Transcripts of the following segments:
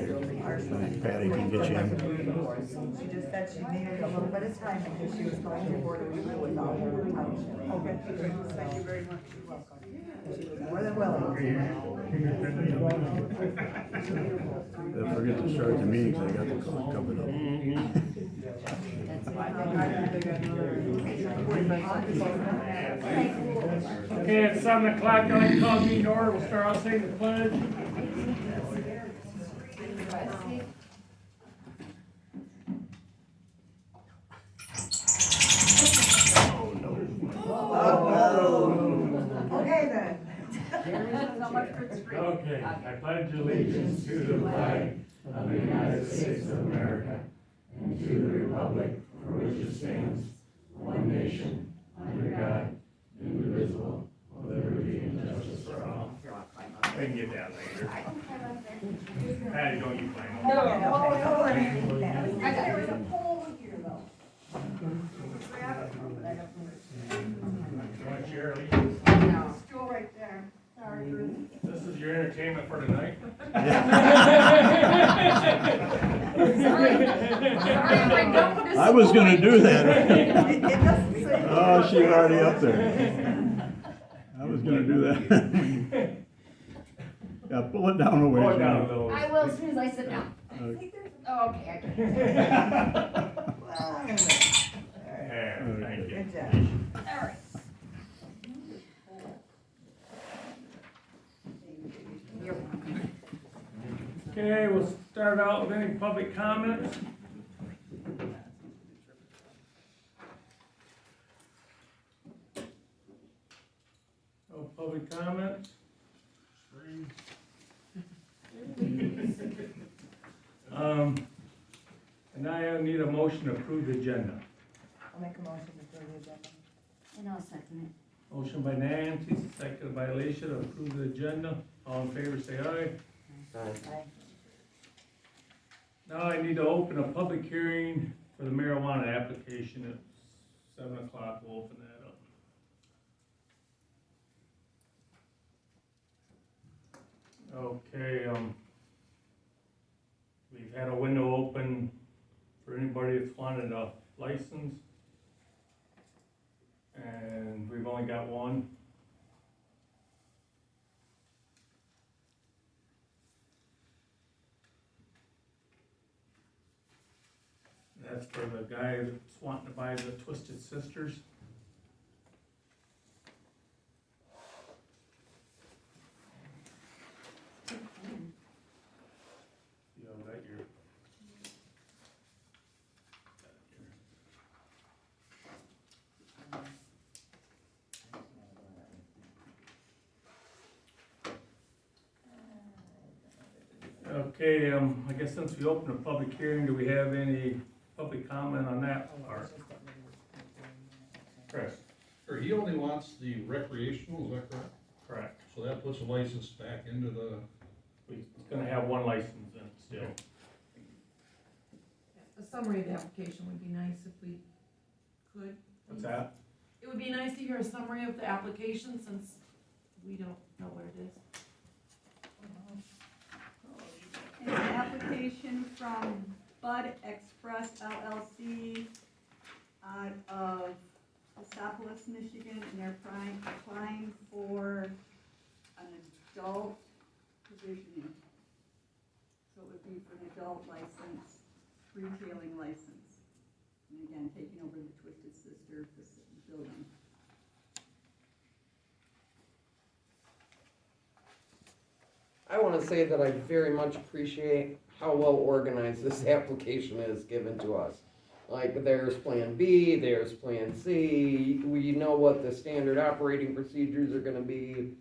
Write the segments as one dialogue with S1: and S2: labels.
S1: Patty can get you in.
S2: She just said she needed a little bit of time because she was going to board a review with all her township. Okay, thank you very much. You're welcome. She was more than willing.
S1: Don't forget to start the meetings, I got the clock coming up.
S3: Okay, it's 7 o'clock, I call me in order, we'll start out saying the pledge.
S2: Okay then.
S3: Okay, I pledge allegiance to the flag of the United States of America and to the republic for which it stands, one nation, under God, indivisible, with liberty and justice for all. I can get that later. Patty, don't you play?
S2: No.
S4: There was a pole here though.
S3: You want to share, Lee?
S4: Stool right there. Sorry, Bruce.
S3: This is your entertainment for tonight?
S1: I was gonna do that.
S2: It doesn't say.
S1: Oh, she's already up there. I was gonna do that. Yeah, pull it down a ways.
S3: Pull it down a little.
S4: I will as soon as I sit down.
S1: Okay.
S4: Oh, okay, I can.
S3: Yeah, thank you.
S2: Good job.
S4: All right. You're welcome.
S3: Okay, we'll start out with any public comments. No public comments? And I need a motion to approve the agenda.
S2: I'll make a motion to approve the agenda.
S4: And I'll second it.
S3: Motion by Nancy, seconded by Alicia to approve the agenda. All in favor, say aye.
S2: Aye.
S3: Now I need to open a public hearing for the marijuana application at 7 o'clock. We'll open that up. Okay, we've had a window open for anybody that's wanted a license. And we've only got one. That's for the guy that's wanting to buy the Twisted Sisters. You all got your. Okay, I guess since we opened a public hearing, do we have any public comment on that part? Chris?
S5: Or he only wants the recreational, is that correct?
S3: Correct.
S5: So that puts a license back into the,
S3: We're gonna have one license in still.
S6: A summary of the application would be nice if we could.
S3: What's that?
S6: It would be nice to hear a summary of the application since we don't know what it is.
S7: It's an application from Bud Express LLC out of Cassopolis, Michigan, and they're applying for an adult provisioning. So it would be for an adult license, retailing license. And again, taking over the Twisted Sister building.
S8: I want to say that I very much appreciate how well organized this application is given to us. Like, there's Plan B, there's Plan C, we know what the standard operating procedures are gonna be.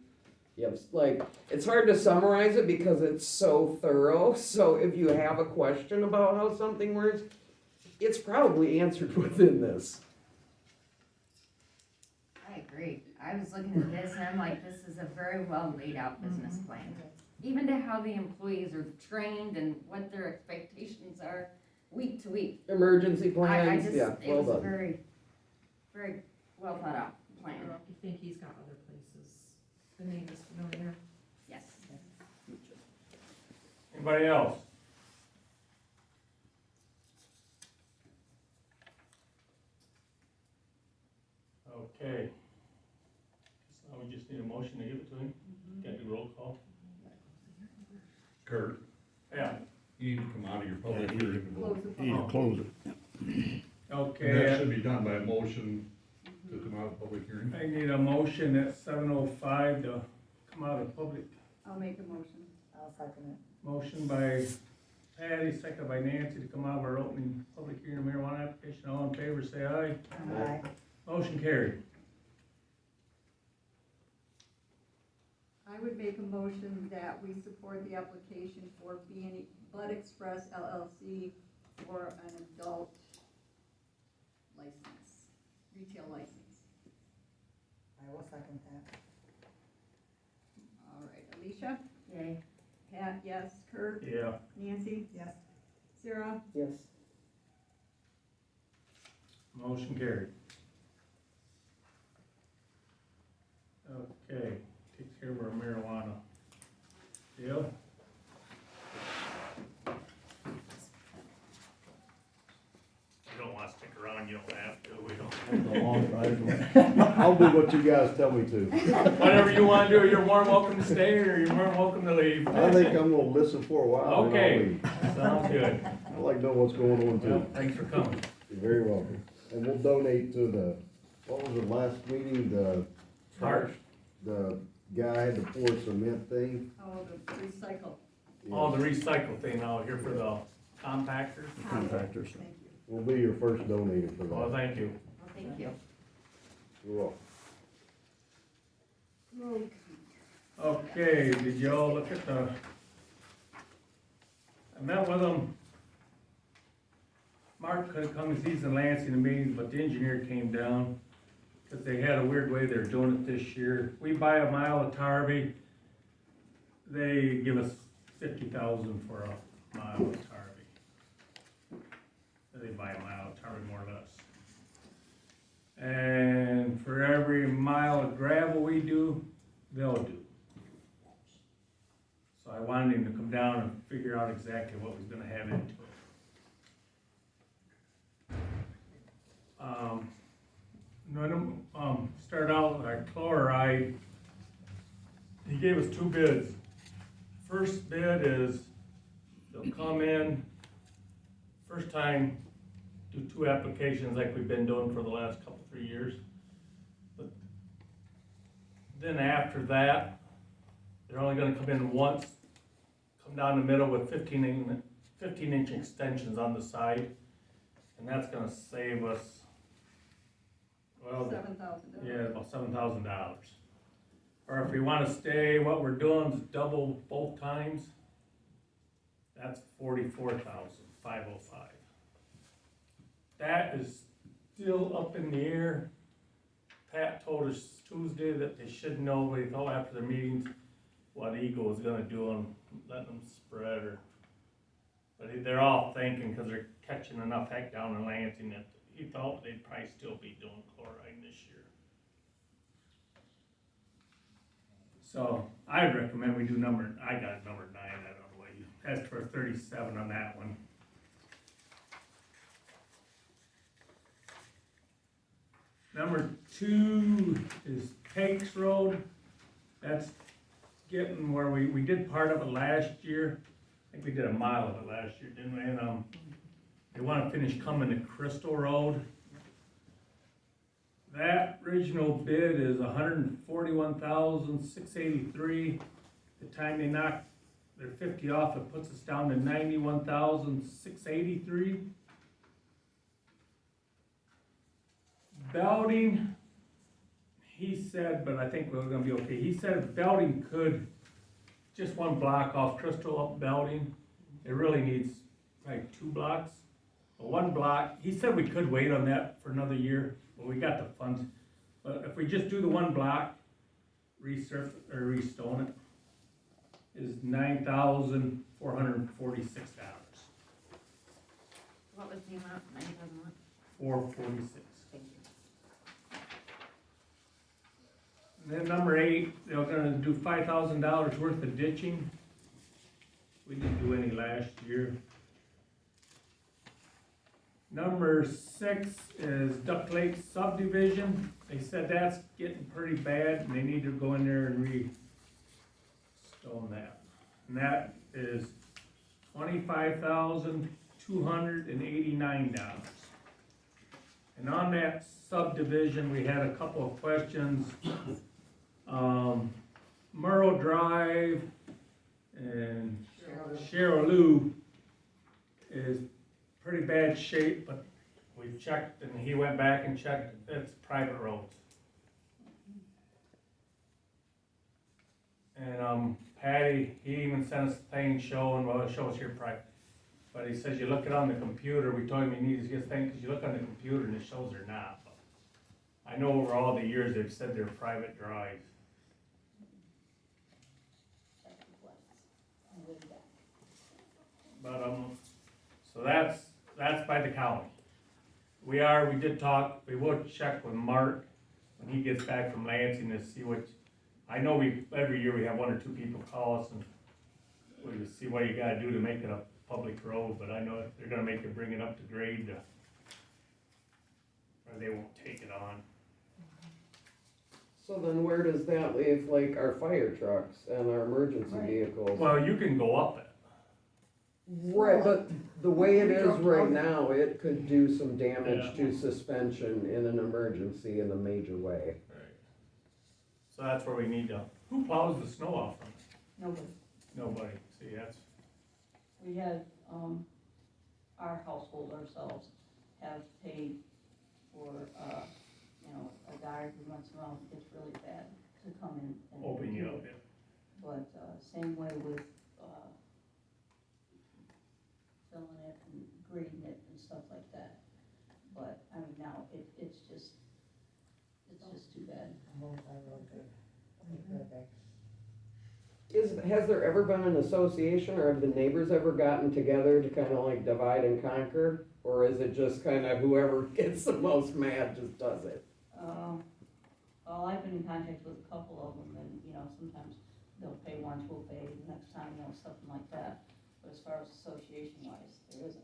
S8: Yep, like, it's hard to summarize it because it's so thorough, so if you have a question about how something works, it's probably answered within this.
S4: I agree. I was looking at this and I'm like, this is a very well laid out business plan. Even to how the employees are trained and what their expectations are week to week.
S8: Emergency
S4: I
S8: plans,
S4: just,
S8: yeah,
S4: it
S8: well
S4: was a
S8: done.
S4: very, very well thought out plan.
S6: You think he's got other places? The name is familiar.
S4: Yes.
S3: Anybody else? Okay. So now we just need a motion to give it to him. Got to do roll call.
S5: Kurt,
S3: Yeah.
S5: you need to come out of your
S1: Yeah,
S5: public
S1: you
S5: hearing. and vote.
S1: need to close it.
S5: And that
S3: Okay,
S5: should be done by a motion to come out of the public hearing.
S3: I need a motion at 7:05 to come out of public.
S7: I'll make a motion.
S2: I'll second it.
S3: Motion by Patty, second by Nancy to come out of our opening public hearing marijuana application. All in favor, say aye.
S2: Aye.
S3: Motion carried.
S7: I would make a motion that we support the application for B&E Bud Express LLC for an adult license, retail license.
S2: I will second that.
S7: All right, Alicia,
S4: Yay.
S7: Pat, yes, Kurt,
S3: Yeah.
S7: Nancy,
S2: Yes.
S7: Sarah,
S8: Yes.
S3: Motion carried. Okay, take care of our marijuana. Dale? You don't want to stick around, you don't have to, we don't.
S1: I'll do what you guys tell me to.
S3: Whatever you want to do, you're more than welcome to stay or you're more than welcome to leave.
S1: I think I'm gonna listen for a while. and I'll
S3: Okay,
S1: leave.
S3: sounds good.
S1: I like to know what's going on
S3: Well,
S1: too.
S3: thanks for coming.
S1: You're very welcome. And we'll donate to the, what was the last meeting, the
S3: March.
S1: the guy had to pour cement thing?
S7: oh, the recycle.
S3: All the recycle thing out here for the compactors.
S1: Contractors.
S7: Thank you.
S1: We'll be your first donator for
S3: Well,
S1: that.
S3: thank you.
S4: Well, thank you.
S1: You're welcome.
S3: Okay, did y'all look at the, I met with them. Mark could have come, he's in Lansing meetings, but the engineer came down, cause they had a weird way they're doing it this year. We buy a mile of Tarby, they give us 50,000 for a mile of Tarby. They buy a mile of Tarby more or less. And for every mile of gravel we do, they'll do. So I wanted him to come down and figure out exactly what was gonna have into it. Start out with our chloride. He gave us two bids. First bid is, they'll come in, first time, do 2 applications like we've been doing for the last couple, 3 years. But then after that, they're only gonna come in once, come down the middle with 15-inch extensions on the side. And that's gonna save us, well,
S7: $7,000.
S3: yeah, about $7,000. Or if we wanna stay, what we're doing is double both times, that's $44,505. That is still up in the air. Pat told us Tuesday that they should know, they thought after the meetings, what Eagle is gonna do on letting them spread or, but they're all thinking, cause they're catching enough heck down in Lansing that he thought they'd probably still be doing chloride this year. So I'd recommend we do I got number 9, I don't know what you, asked for 37 on that one. Number 2 is Takes Road. That's getting where we did part of it last year. I think we did a mile of it last year, didn't we? And they wanna finish coming to Crystal Road. That original bid is $141,683. The time they knock their 50 off, it puts us down to $91,683. Belting, he said, but I think we're gonna be okay. He said Belting could, just 1 block off Crystal up Belting. It really needs like 2 blocks. But 1 block, he said we could wait on that for another year, but we got the funds. But if we just do the 1 block, resurface or restone it, is $9,446.
S4: What was the amount? 9,000 what?
S3: 446.
S4: Thank you.
S3: And then number 8, they're gonna do $5,000 worth of ditching. We didn't do any last year. Number 6 is Duck Lake subdivision. They said that's getting pretty bad and they need to go in there and re-stone that. And that is $25,289. And on that subdivision, we had a couple of questions. Merle Drive and Cheryl Lou is pretty bad shape, but we checked and he went back and checked, it's private roads. And, Patty, he even sent us a thing showing, well, it shows here private. But he says you look it on the computer, we told him he needs to get a thing, cause you look on the computer and it shows they're not. But I know over all the years they've said they're private drives. But, so that's by the county. We did talk, we will check with Mark when he gets back from Lansing to see what, I know every year we have 1 or 2 people call us and we just see what you gotta do to make it a public road, but I know if they're gonna make you bring it up to grade, or they won't take it on.
S8: So then where does that leave, like, our fire trucks and our emergency
S2: Right.
S8: vehicles?
S3: Well, you can go up it.
S8: Right, but the way it is right now, it could do some damage to suspension in an emergency in a major way.
S3: Right. So that's where we need to, who plows the snow off from it?
S9: Nobody.
S3: Nobody, see, that's,
S9: We had, our household ourselves have paid for, a guy who runs around, gets really bad, to come in and.
S3: open you
S9: do
S3: up
S9: it.
S3: there.
S9: But, same way with, filling it and grading it and stuff like that. But, I mean, now, it's just too bad.
S8: Has there ever been an association, or have the neighbors ever gotten together to kind of like divide and conquer? Or is it just kind of whoever gets the most mad just does it?
S9: Well, I've been in contact with a couple of them, and, sometimes they'll pay once, we'll pay the next time, something like that. But as far as association wise, there isn't.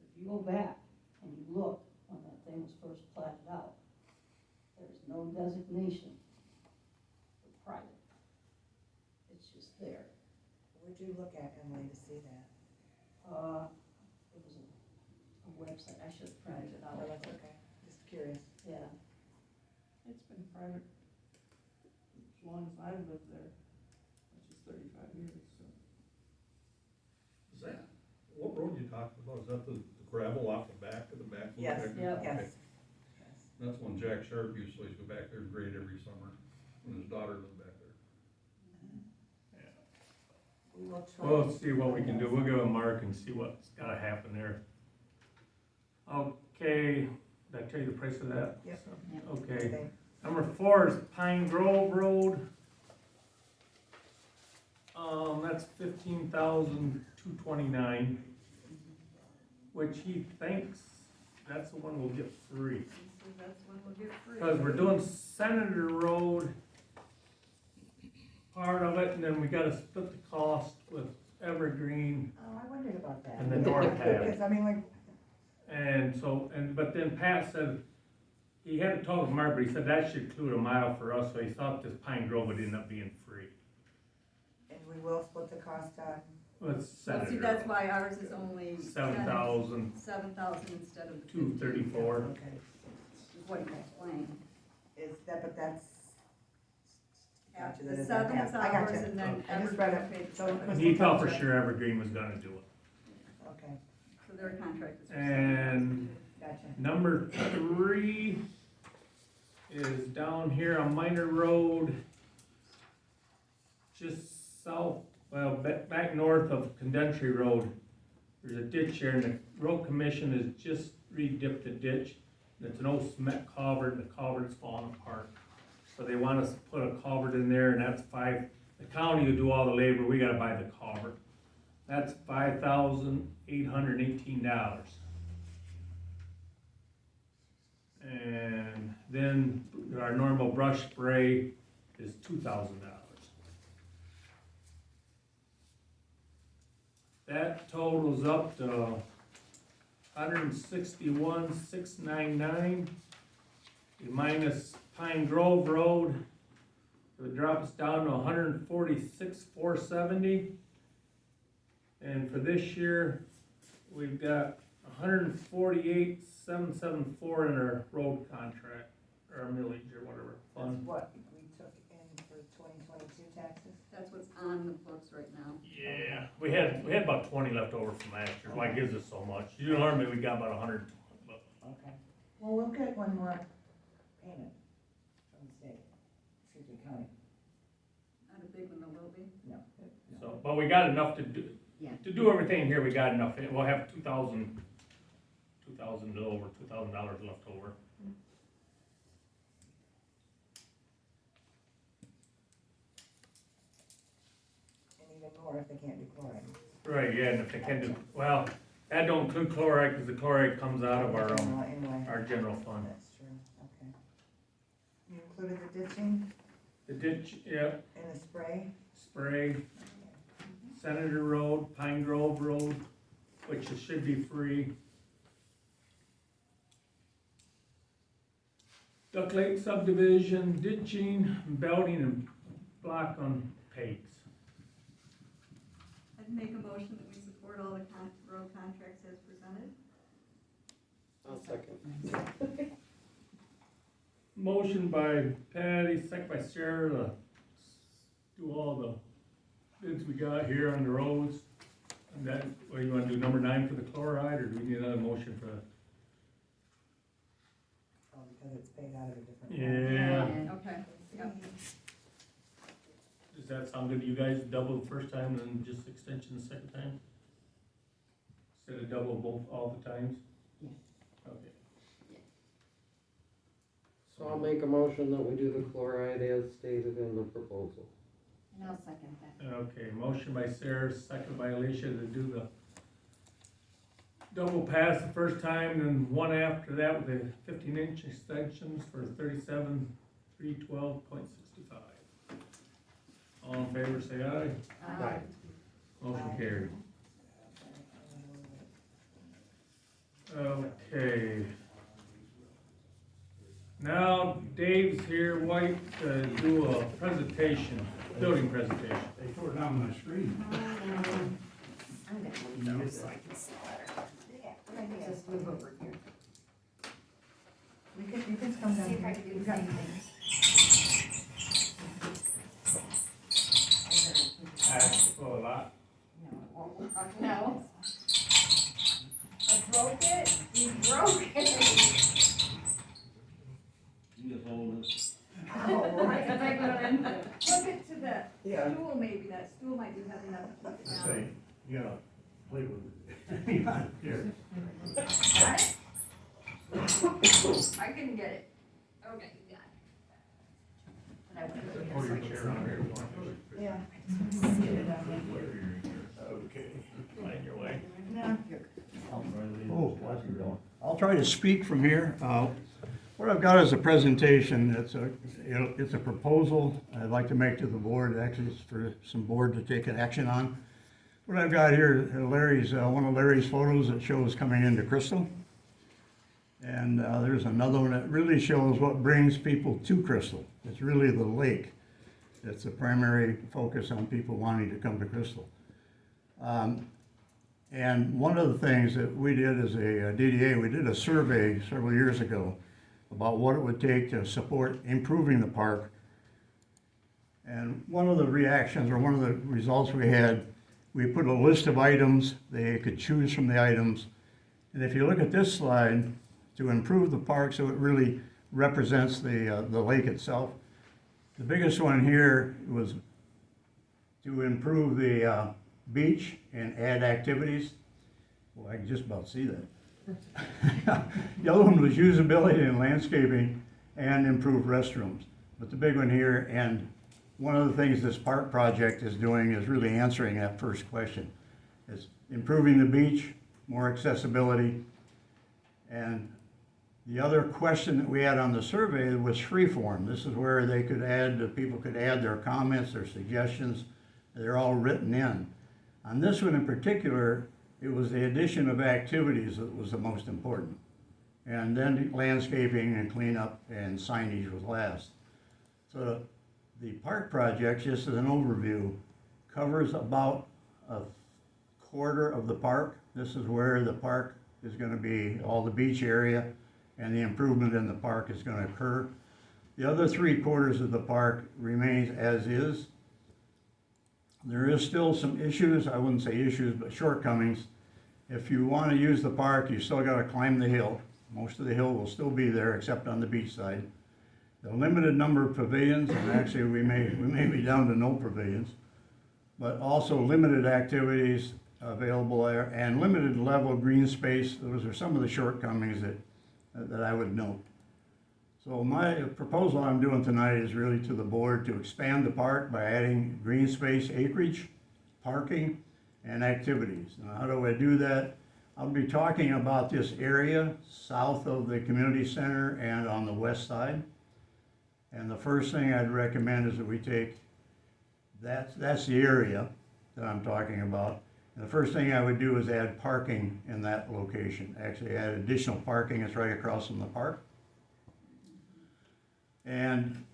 S9: If you go back and you look, when that thing was first platted out, there's no designation for private. It's just there.
S2: Where'd you look at, Emily, to see that?
S9: It was a website, I should have printed it out.
S2: Oh, that's okay, just curious.
S9: Yeah.
S6: It's been private as long as I've lived there, which is 35 years, so.
S5: Is that, what road you talking about? Is that the gravel off the back of the back?
S2: Yes,
S9: Yeah.
S2: yes.
S5: That's one Jack Sharp used to go back there and grade every summer, when his daughter lived back there.
S2: We will try.
S3: We'll see what we can do, we'll give a mark and see what's gotta happen there. Okay, did I tell you the price of that?
S2: Yep.
S3: Okay,
S2: Okay.
S3: number 4 is Pine Grove Road. That's $15,229, which he thinks that's the one we'll get free.
S7: So that's when we'll get free.
S3: Cause we're doing Senator Road, part of it, and then we gotta split the cost with Evergreen
S2: Oh, I wondered about that.
S3: and the North half.
S2: Because, I mean, like,
S3: And so, but then Pat said, he had to talk with Mark, but he said that should include a mile for us, so he thought this Pine Grove would end up being free.
S2: and we will split the cost on,
S3: Well, it's
S7: Well, see,
S3: Senator
S7: that's
S3: Road.
S7: why ours is only
S3: 7,000,
S7: 7,000 instead of the
S3: 234.
S2: okay,
S7: is what you explained.
S2: is that, but that's. Gotcha, that
S7: The
S2: is
S7: seven
S2: that.
S7: is
S2: I gotcha.
S7: ours and then
S2: I just read
S7: Evergreen
S2: it,
S7: paid
S2: so
S7: seven.
S3: And he thought for sure Evergreen was gonna do it.
S2: Okay,
S7: So their contract is for
S3: And
S2: gotcha.
S3: number 3 is down here on Minor Road, just south, well, back north of Condentry Road. There's a ditch here, and the road commission has just re-dipped the ditch. And it's an old cement culvert, and the culvert's falling apart. So they want us to put a culvert in there, and that's the county will do all the labor, we gotta buy the culvert. That's $5,818. And then our normal brush spray is $2,000. That totals up to $161,699. You minus Pine Grove Road, it would drop us down to $146,470. And for this year, we've got $148,774 in our road contract, or our millage or whatever
S2: That's
S3: fund.
S2: what we took in for 2022 taxes?
S7: That's what's on the books right now.
S3: Yeah, we had about 20 left over from last year, why it gives us so much. Normally we got about 100, but
S2: Okay. Well, we'll get one more payment from the state, Shrewsbury County.
S7: Not a big one, though, will be.
S2: No.
S3: so, but we got enough to do,
S4: Yeah.
S3: to do everything here, we got enough. We'll have $2,000 over, $2,000 left over.
S2: And even more if they can't do chloride.
S3: Right, yeah, and if they can do, well, that don't include chloride, cause the chloride comes out of our
S2: Anyway,
S3: general fund.
S2: that's true, okay. You included the ditching
S3: The ditch, yeah,
S2: and the spray?
S3: spray, Senator Road, Pine Grove Road, which should be free. Duck Lake subdivision, ditching, belting, and block on Pates.
S7: I'd make a motion that we support all the road contracts as presented.
S8: I'll second.
S3: Motion by Patty, second by Sarah to do all the bids we got here on the roads. And that, what do you wanna do, number 9 for the chloride, or do we need another motion for that?
S2: Oh, because it's paid out of a different.
S3: Yeah.
S7: Okay, yep.
S3: Does that sound good to you guys, double the first time and then just extension the second time? Instead of double both all the times?
S4: Yeah.
S3: Okay.
S8: So I'll make a motion that we do the chloride as stated in the proposal.
S4: And I'll second that.
S3: Okay, motion by Sarah, second by Alicia to do the double pass the first time, and one after that with the 15-inch extensions for 37,312.65. All in favor, say aye.
S4: Aye.
S3: Motion carried. Okay. Now Dave's here, White, to do a presentation, building presentation.
S1: They tore down my screen.
S4: I'm gonna move those so I can see better.
S2: Yeah, good idea.
S4: Just move over here.
S2: You can come down.
S4: See if I
S2: here.
S4: can do
S2: You've
S4: the
S2: got-
S4: same thing.
S3: Oh, a lot.
S4: No, it won't work. No. I broke it? You broke it.
S5: You just hold it.
S2: Oh, right.
S7: Flip it to the
S8: Yeah.
S7: stool, maybe, that stool might be heavy enough to flip it down.
S1: Say, you gotta play with it. Here.
S4: Got it? I couldn't get it. Okay, you got it. But I went over
S3: Pull your
S4: here so I
S3: chair on here.
S2: Yeah.
S1: Okay.
S3: Find your way.
S2: No.
S1: Oh, I'll try to speak from here. What I've got is a presentation. It's a proposal I'd like to make to the board, actually it's for some board to take an action on. What I've got here, Larry's, one of Larry's photos that shows coming into Crystal. And there's another one that really shows what brings people to Crystal. It's really the lake. It's the primary focus on people wanting to come to Crystal. And one of the things that we did as a DDA, we did a survey several years ago about what it would take to support improving the park. And one of the reactions, or one of the results we had, we put a list of items, they could choose from the items. And if you look at this slide, to improve the park so it really represents the lake itself, the biggest one here was to improve the beach and add activities. Well, I can just about see that. The other one was usability and landscaping and improve restrooms. But the big one here, and one of the things this park project is doing is really answering that first question. It's improving the beach, more accessibility. And the other question that we had on the survey was free form. This is where they could add, people could add their comments, their suggestions. They're all written in. On this one in particular, it was the addition of activities that was the most important. And then landscaping and cleanup and signage was last. So the park project, just as an overview, covers about a quarter of the park. This is where the park is gonna be, all the beach area, and the improvement in the park is gonna occur. The other 3/4 of the park remains as is. There is still some issues, I wouldn't say issues, but shortcomings. If you wanna use the park, you still gotta climb the hill. Most of the hill will still be there, except on the beach side. The limited number of pavilions, and actually we may be down to no pavilions, but also limited activities available there, and limited level of green space. Those are some of the shortcomings that I would note. So my proposal I'm doing tonight is really to the board to expand the park by adding green space acreage, parking, and activities. Now, how do I do that? I'll be talking about this area south of the community center and on the west side. And the first thing I'd recommend is that we take, that's the area that I'm talking about. And the first thing I would do is add parking in that location. Actually add additional parking, it's right across from the park. And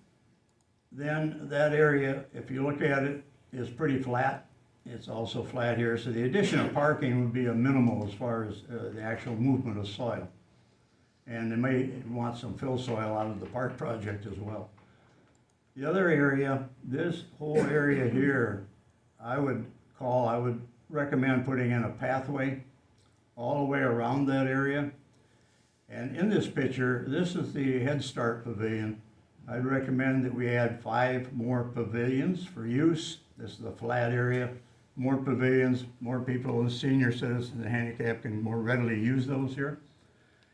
S1: then that area, if you look at it, is pretty flat. It's also flat here, so the addition of parking would be a minimal as far as the actual movement of soil. And they may want some fill soil out of the park project as well. The other area, this whole area here, I would recommend putting in a pathway all the way around that area. And in this picture, this is the Head Start Pavilion. I'd recommend that we add 5 more pavilions for use. This is the flat area. More pavilions, more people, and senior citizens and handicapped can more readily use those here.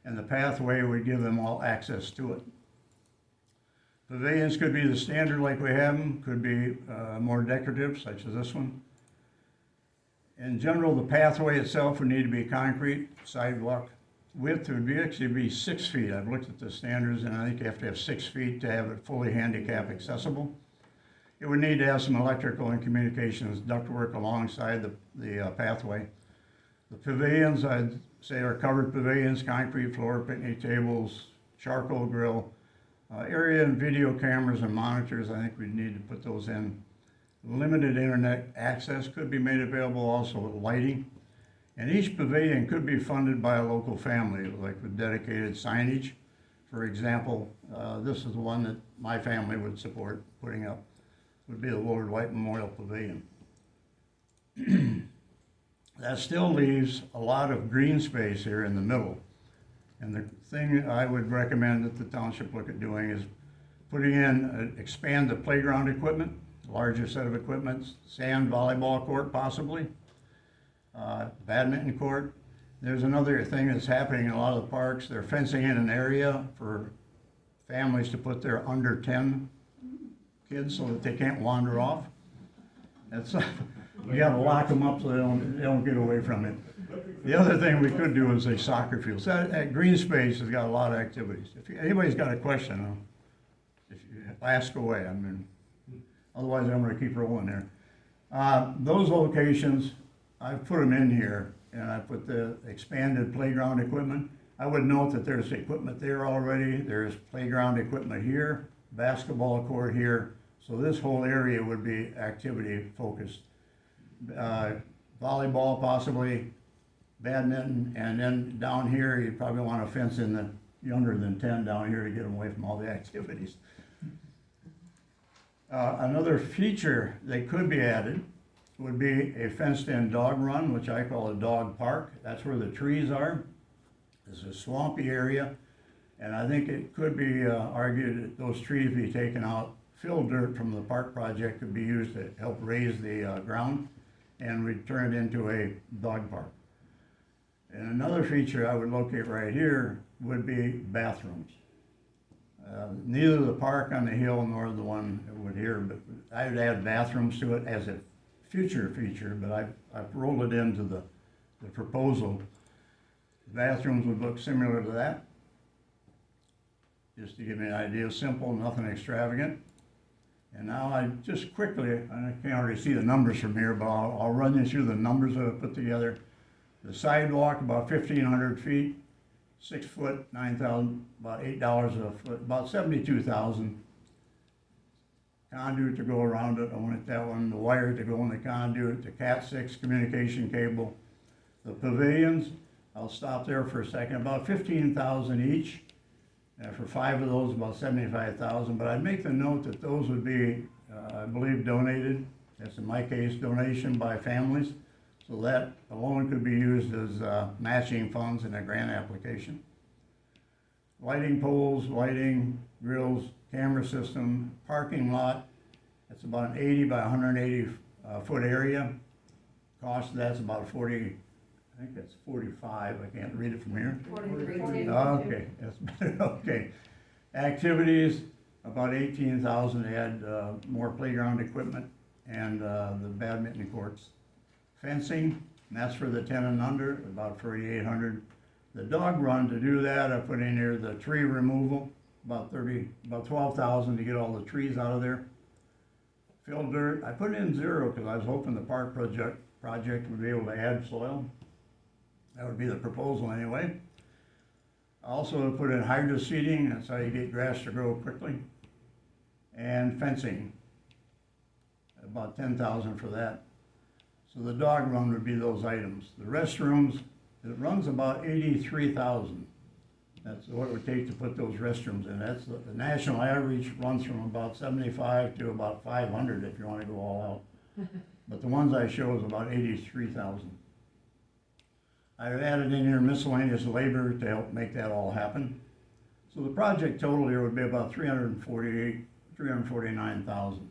S1: And the pathway would give them all access to it. Pavilions could be the standard like we have them, could be more decorative, such as this one. In general, the pathway itself would need to be concrete, sidewalk. Width would actually be 6 feet. I've looked at the standards and I think you have to have 6 feet to have it fully handicap accessible. It would need to have some electrical and communications ductwork alongside the pathway. The pavilions, I'd say, are covered pavilions, concrete floor, picnic tables, charcoal grill, area and video cameras and monitors. I think we'd need to put those in. Limited internet access could be made available, also with lighting. And each pavilion could be funded by a local family, like with dedicated signage. For example, this is the one that my family would support putting up, would be the Willard White Memorial Pavilion. That still leaves a lot of green space here in the middle. And the thing I would recommend that the township look at doing is putting in, expand the playground equipment, larger set of equipment, sand volleyball court possibly, badminton court. There's another thing that's happening in a lot of the parks. They're fencing in an area for families to put their under 10 kids so that they can't wander off. That's you gotta lock them up so they don't get away from it. The other thing we could do is a soccer field. So that green space has got a lot of activities. If anybody's got a question, if you ask away. I mean, otherwise I'm gonna keep rolling there. Those locations, I've put them in here, and I put the expanded playground equipment. I would note that there's equipment there already. There's playground equipment here, basketball court here. So this whole area would be activity focused. Volleyball possibly, badminton, and then down here, you probably want to fence in the younger than 10 down here to get them away from all the activities. Another feature that could be added would be a fenced-in dog run, which I call a dog park. That's where the trees are. It's a swampy area, and I think it could be argued that those trees be taken out. Fill dirt from the park project could be used to help raise the ground and we'd turn it into a dog park. And another feature I would locate right here would be bathrooms. Neither the park on the hill nor the one would here, but I would add bathrooms to it as a future feature, but I've rolled it into the proposal. The bathrooms would look similar to that. Just to give you an idea, simple, nothing extravagant. And now I just quickly, I can't already see the numbers from here, but I'll run you through the numbers that I put together. The sidewalk, about 1,500 feet, 6 foot, 9,000, about $8 a foot, about 72,000. Conduit to go around it, I wanted that one, the wire to go in the conduit, the Cat 6 communication cable. The pavilions, I'll stop there for a second, about 15,000 each. For 5 of those, about 75,000, but I'd make the note that those would be, I believe, donated. That's in my case, donation by families. So that alone could be used as matching funds in a grant application. Lighting poles, lighting, grills, camera system, parking lot. It's about an 80 by 180 foot area. Cost of that's about 40, I think that's 45, I can't read it from here.
S4: 43.
S1: Okay, that's better, okay. Activities, about 18,000 to add more playground equipment and the badminton courts. Fencing, and that's for the 10 and under, about 4,800. The dog run, to do that, I put in here the tree removal, about 12,000 to get all the trees out of there. Fill dirt, I put in 0 because I was hoping the park project would be able to add soil. That would be the proposal anyway. Also put in hydro seeding, that's how you get grass to grow quickly. And fencing, about 10,000 for that. So the dog run would be those items. The restrooms, it runs about 83,000. That's what it would take to put those restrooms in. That's the national average runs from about 75 to about 500 if you want to go all out. But the ones I show is about 83,000. I've added in here miscellaneous labor to help make that all happen. So the project total here would be about 349,000.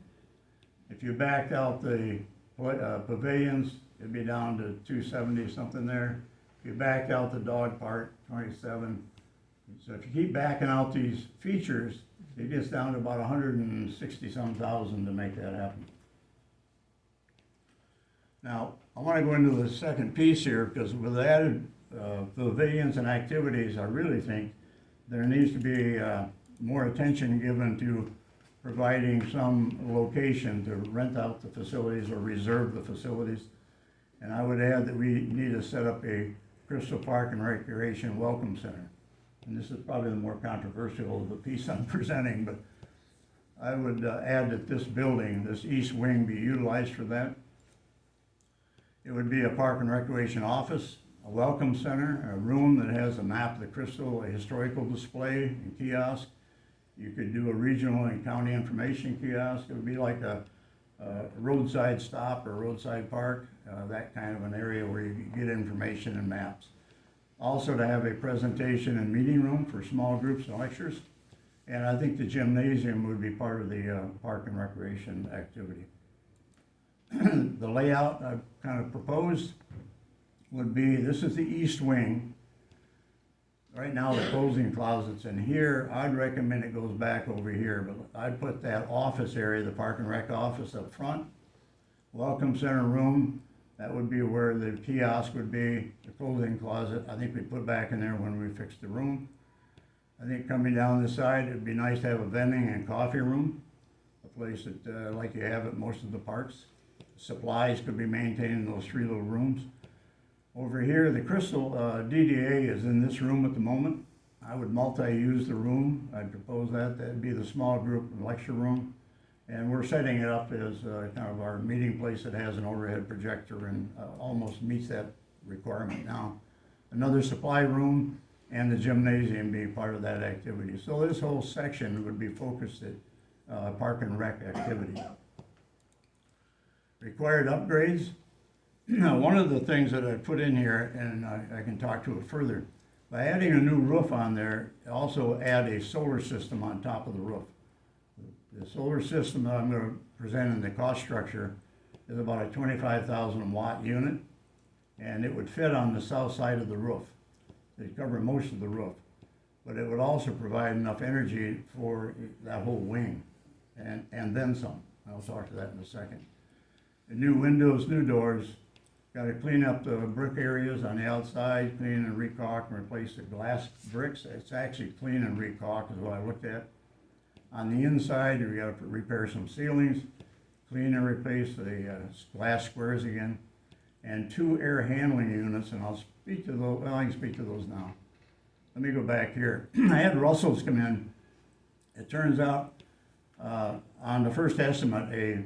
S1: If you backed out the pavilions, it'd be down to 270 something there. If you backed out the dog part, 27. So if you keep backing out these features, it gets down to about 160 some thousand to make that happen. Now, I want to go into the second piece here, because with added pavilions and activities, I really think there needs to be more attention given to providing some location to rent out the facilities or reserve the facilities. And I would add that we need to set up a Crystal Park and Recreation Welcome Center. And this is probably the more controversial of the piece I'm presenting, but I would add that this building, this east wing, be utilized for that. It would be a park and recreation office, a welcome center, a room that has a map of the Crystal, a historical display and kiosk. You could do a regional and county information kiosk. It would be like a roadside stop or roadside park, that kind of an area where you get information and maps. Also to have a presentation and meeting room for small groups and lectures. And I think the gymnasium would be part of the park and recreation activity. The layout I've kind of proposed would be, this is the east wing. Right now the closing closet's in here. I'd recommend it goes back over here, but I'd put that office area, the park and rec office up front. Welcome center room, that would be where the kiosk would be. The clothing closet, I think we put back in there when we fixed the room. I think coming down this side, it'd be nice to have a vending and coffee room, a place that like you have at most of the parks. Supplies could be maintained in those 3 little rooms. Over here, the Crystal DDA is in this room at the moment. I would multi-use the room. I'd propose that. That'd be the small group lecture room. And we're setting it up as kind of our meeting place that has an overhead projector and almost meets that requirement now. Another supply room and the gymnasium being part of that activity. So this whole section would be focused at park and rec activity. Required upgrades. Now, one of the things that I put in here, and I can talk to it further, by adding a new roof on there, also add a solar system on top of the roof. The solar system that I'm going to present in the cost structure is about a 25,000 watt unit, and it would fit on the south side of the roof. It'd cover most of the roof, but it would also provide enough energy for that whole wing, and then some. I'll talk to that in a second. The new windows, new doors. Got to clean up the brick areas on the outside, clean and recaulk and replace the glass bricks. It's actually clean and recaulk is what I looked at. On the inside, we got to repair some ceilings, clean and replace the glass squares again. and 2 air handling units, and I'll speak to those, well, I can speak to those now. Let me go back here. I had Russell's come in. It turns out, on the first estimate, a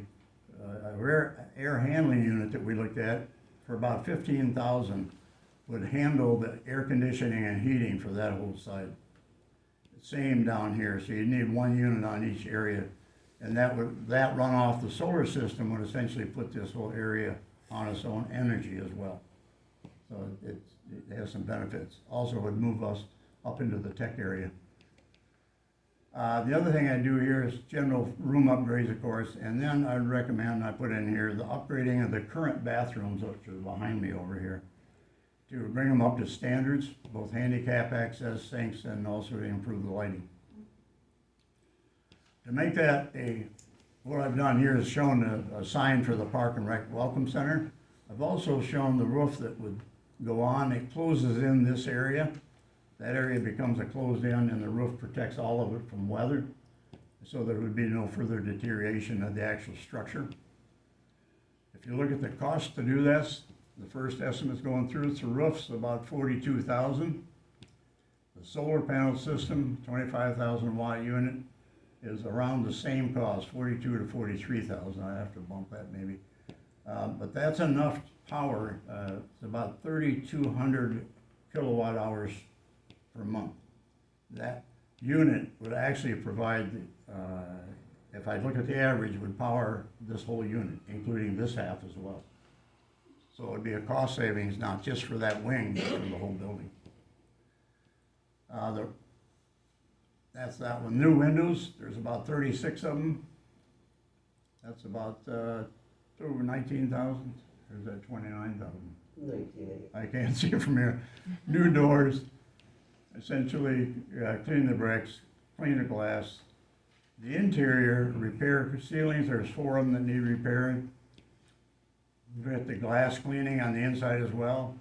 S1: air handling unit that we looked at for about 15,000 would handle the air conditioning and heating for that whole site. Same down here, so you'd need 1 unit on each area. And that run off the solar system would essentially put this whole area on its own energy as well. So it has some benefits. Also would move us up into the tech area. The other thing I do here is general room upgrades, of course, and then I'd recommend, I put in here, the upgrading of the current bathrooms, which are behind me over here, to bring them up to standards, both handicap access, sinks, and also to improve the lighting. To make that what I've done here is shown a sign for the Park and Rec Welcome Center. I've also shown the roof that would go on. It closes in this area. That area becomes a closed in, and the roof protects all of it from weather, so there would be no further deterioration of the actual structure. If you look at the cost to do this, the first estimate's going through, it's the roof's about 42,000. The solar panel system, 25,000 watt unit, is around the same cost, 42 to 43,000. I have to bump that maybe. But that's enough power. It's about 3,200 kilowatt hours per month. That unit would actually provide, if I look at the average, would power this whole unit, including this half as well. So it'd be a cost savings, not just for that wing, but for the whole building. That's that one. New windows, there's about 36 of them. That's about over 19,000, or is that 29,000?
S8: 1980.
S1: I can't see it from here. New doors, essentially clean the bricks, clean the glass. The interior, repair ceilings, there's 4 of them that need repairing. We've got the glass cleaning on the inside as well.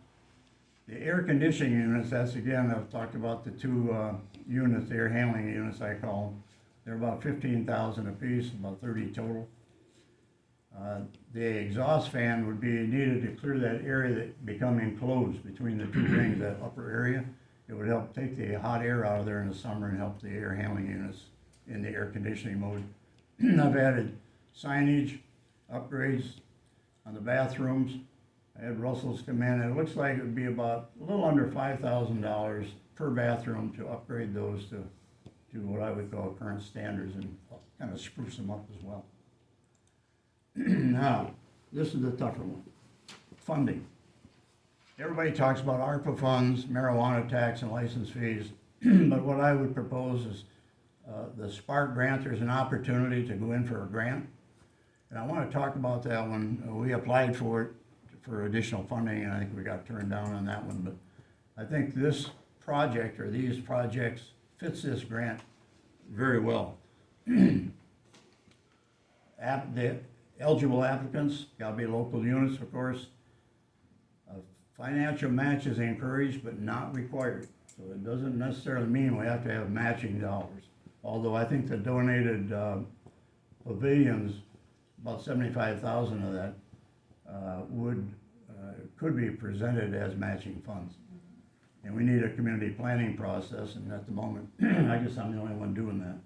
S1: The air conditioning units, that's again, I've talked about the 2 units, the air handling units I call them. They're about 15,000 apiece, about 30 total. The exhaust fan would be needed to clear that area that become enclosed between the 2 rings, that upper area. It would help take the hot air out of there in the summer and help the air handling units in the air conditioning mode. I've added signage, upgrades on the bathrooms. I had Russell's come in, and it looks like it would be about a little under $5,000 per bathroom to upgrade those to what I would call current standards and kind of spruce them up as well. Now, this is the tougher one, funding. Everybody talks about ARPA funds, marijuana tax, and license fees, but what I would propose is the Spark grant, there's an opportunity to go in for a grant. And I want to talk about that one. We applied for it for additional funding, and I think we got turned down on that one. But I think this project, or these projects, fits this grant very well. The eligible applicants, gotta be local units, of course. Financial match is encouraged but not required. So it doesn't necessarily mean we have to have matching dollars. Although I think the donated pavilions, about 75,000 of that could be presented as matching funds. And we need a community planning process, and at the moment, I guess I'm the only one doing that.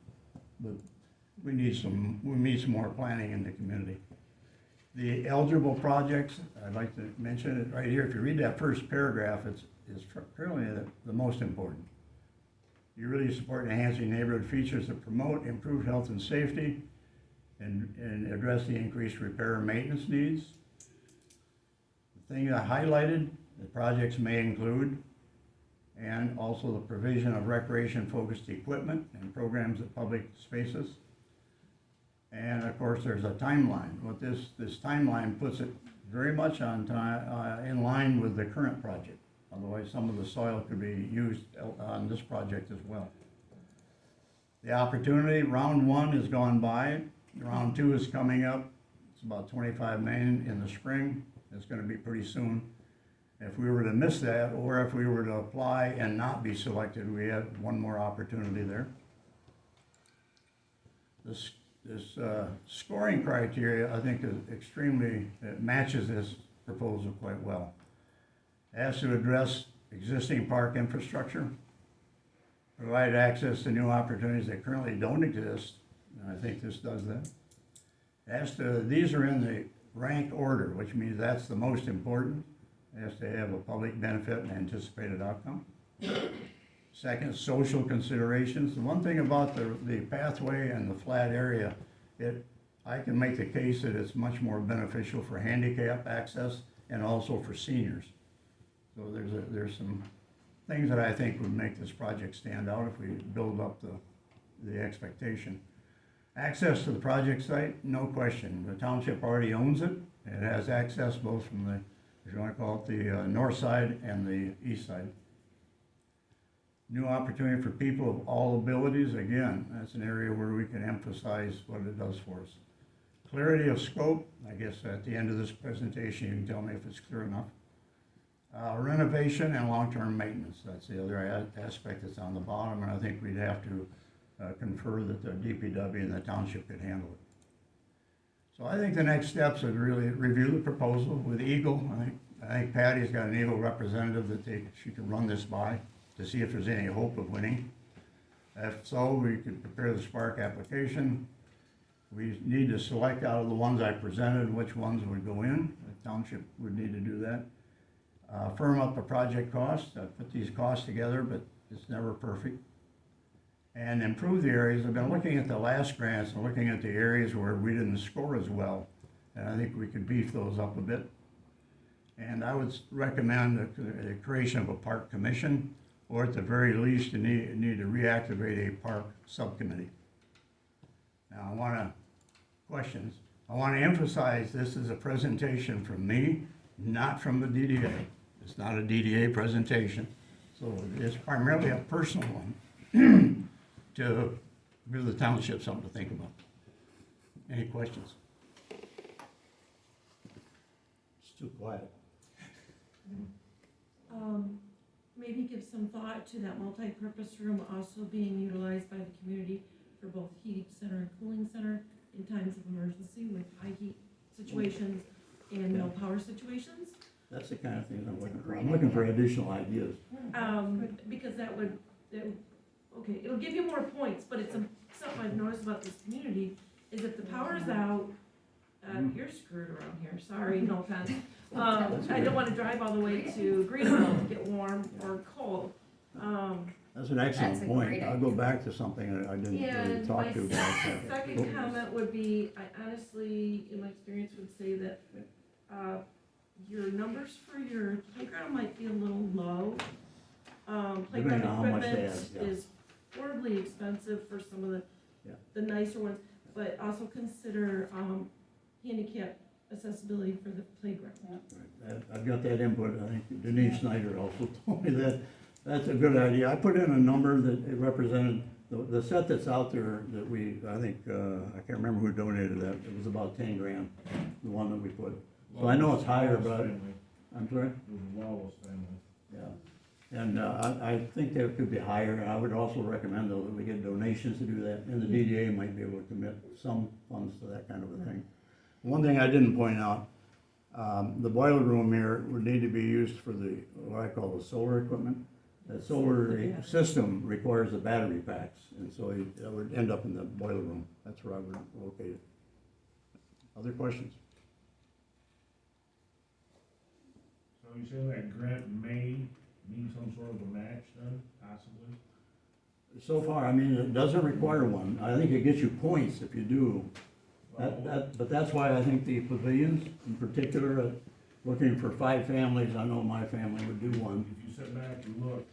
S1: But we need some more planning in the community. The eligible projects, I'd like to mention it right here. If you read that first paragraph, it's currently the most important. You really support enhancing neighborhood features that promote improved health and safety and address the increased repair and maintenance needs. The thing I highlighted, the projects may include, and also the provision of recreation-focused equipment and programs at public spaces. And of course, there's a timeline. What this timeline puts it very much on time, in line with the current project. Otherwise, some of the soil could be used on this project as well. The opportunity, round 1 has gone by. Round 2 is coming up. It's about 25 million in the spring. It's going to be pretty soon. If we were to miss that, or if we were to apply and not be selected, we have one more opportunity there. This scoring criteria, I think, is extremely, it matches this proposal quite well. Has to address existing park infrastructure, provide access to new opportunities that currently don't exist, and I think this does that. These are in the rank order, which means that's the most important. It has to have a public benefit and anticipated outcome. Second, social considerations. The one thing about the pathway and the flat area, I can make the case that it's much more beneficial for handicap access and also for seniors. So there's some things that I think would make this project stand out if we build up the expectation. Access to the project site, no question. The township already owns it. It has access both from the, if you want to call it, the north side and the east side. New opportunity for people of all abilities. Again, that's an area where we can emphasize what it does for us. Clarity of scope. I guess at the end of this presentation, you can tell me if it's clear enough. Renovation and long-term maintenance. That's the other aspect that's on the bottom, and I think we'd have to confer that the DPW and the township could handle it. So I think the next steps would really review the proposal with Eagle. I think Patty's got an Eagle representative that she could run this by to see if there's any hope of winning. If so, we could prepare the Spark application. We need to select out of the ones I presented which ones would go in. The township would need to do that. Firm up a project cost, put these costs together, but it's never perfect. And improve the areas. I've been looking at the last grants and looking at the areas where we didn't score as well. And I think we could beef those up a bit. And I would recommend the creation of a park commission, or at the very least, you need to reactivate a park subcommittee. Now, questions. I want to emphasize this is a presentation from me, not from the DDA. It's not a DDA presentation, so it's primarily a personal one to give the township something to think about. Any questions? It's too quiet.
S6: Maybe give some thought to that multi-purpose room also being utilized by the community for both heating center and cooling center in times of emergency with high heat situations and no power situations.
S1: That's the kind of thing I'm looking for. I'm looking for additional ideas.
S6: Because that would, okay, it'll give you more points, but it's something I've noticed about this community, is if the power's out, you're screwed around here, sorry, no offense. I don't wanna drive all the way to Greenville to get warm or cold.
S1: That's an excellent
S4: That's a
S1: point.
S4: great
S1: I'll go back to something that I didn't really talk to about that.
S6: My second comment would be, I honestly, in my experience, would say that, your numbers for your playground might be a little low. Playground
S1: Depending on how much they
S6: equipment
S1: have, yeah.
S6: is horribly expensive for some of
S1: Yeah.
S6: the nicer ones, but also consider, handicap accessibility for the playground.
S1: Right. I've got that input. I think Denise Snyder also told me that. That's a good idea. I put in a number that it represented, the set that's out there that I think, I can't remember who donated that. It was about 10 grand, the one that we put. So I know it's higher, but, I'm sorry?
S5: It was a Wallace family.
S1: Yeah. And I think that could be higher, and I would also recommend though that we get donations to do that, and the DDA might be able to commit some funds to that kind of a thing. One thing I didn't point out, the boiler room here would need to be used for what I call the solar equipment. The solar system requires the battery packs, and so it would end up in the boiler room. That's where I would locate it. Other questions?
S3: So you say that grant may need some sort of a match then, possibly?
S1: So far, I mean, it doesn't require one. I think it gets you points if you do. But that's why I think the pavilions in particular, looking for 5 families, I know my family would do one.
S3: If you sit back and look,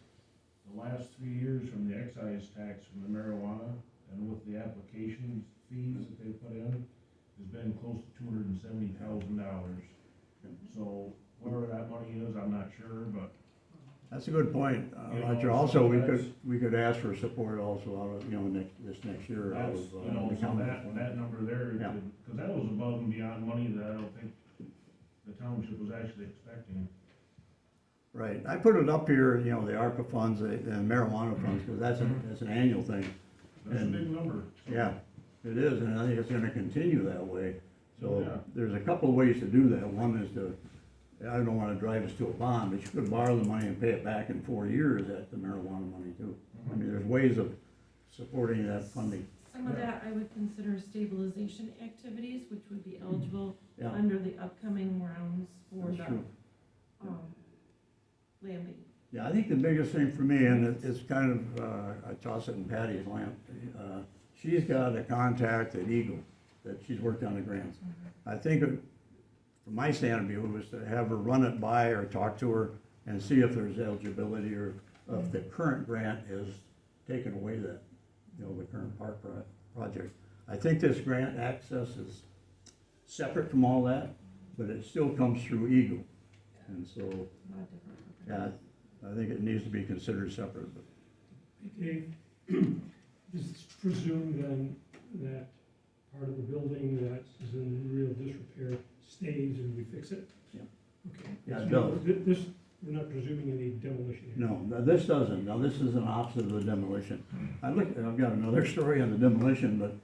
S3: the last 3 years from the excise tax from the marijuana and with the application fees that they put in, has been close to $270,000. So where that money is, I'm not sure, but.
S1: That's a good point. Roger.
S3: know,
S1: Also,
S3: so
S1: we could ask for support also out of, this next year out
S3: That's,
S1: of
S3: you know,
S1: the
S3: so
S1: county.
S3: that number there,
S1: Yeah.
S3: because that was above and beyond money that I don't think the township was actually expecting.
S1: Right. I put it up here, the ARPA funds and marijuana funds, because that's an annual thing.
S3: That's a
S1: And-
S3: big number. So-
S1: Yeah, it is, and I think it's gonna continue that way. So
S3: Yeah.
S1: there's a couple of ways to do that. One is to I don't wanna drive us to a bond, but you could borrow the money and pay it back in 4 years at the marijuana money too. I mean, there's ways of supporting that funding.
S6: Some of that I would consider stabilization activities, which would be eligible
S1: Yeah,
S6: under the upcoming rounds for
S1: that's
S6: the,
S1: true.
S6: land bank.
S1: Yeah, I think the biggest thing for me, and it's kind of, I toss it in Patty's lap, she's got a contact at Eagle, that she's worked on the grants. I think, from my stand of view, was to have her run it by or talk to her and see if there's eligibility or if the current grant is taking away that, you know, the current park project. I think this grant access is separate from all that, but it still comes through Eagle. And so,
S6: A lot different.
S1: yeah, I think it needs to be considered separate, but.
S3: Dave, just presume then that part of the building that is in real disrepair stays and we fix it?
S1: Yeah.
S3: Okay.
S1: Yeah, it
S3: So
S1: does.
S3: This, we're not presuming any demolition here?
S1: No, this doesn't. Now, this is an opposite of the demolition. I've got another story on the demolition, but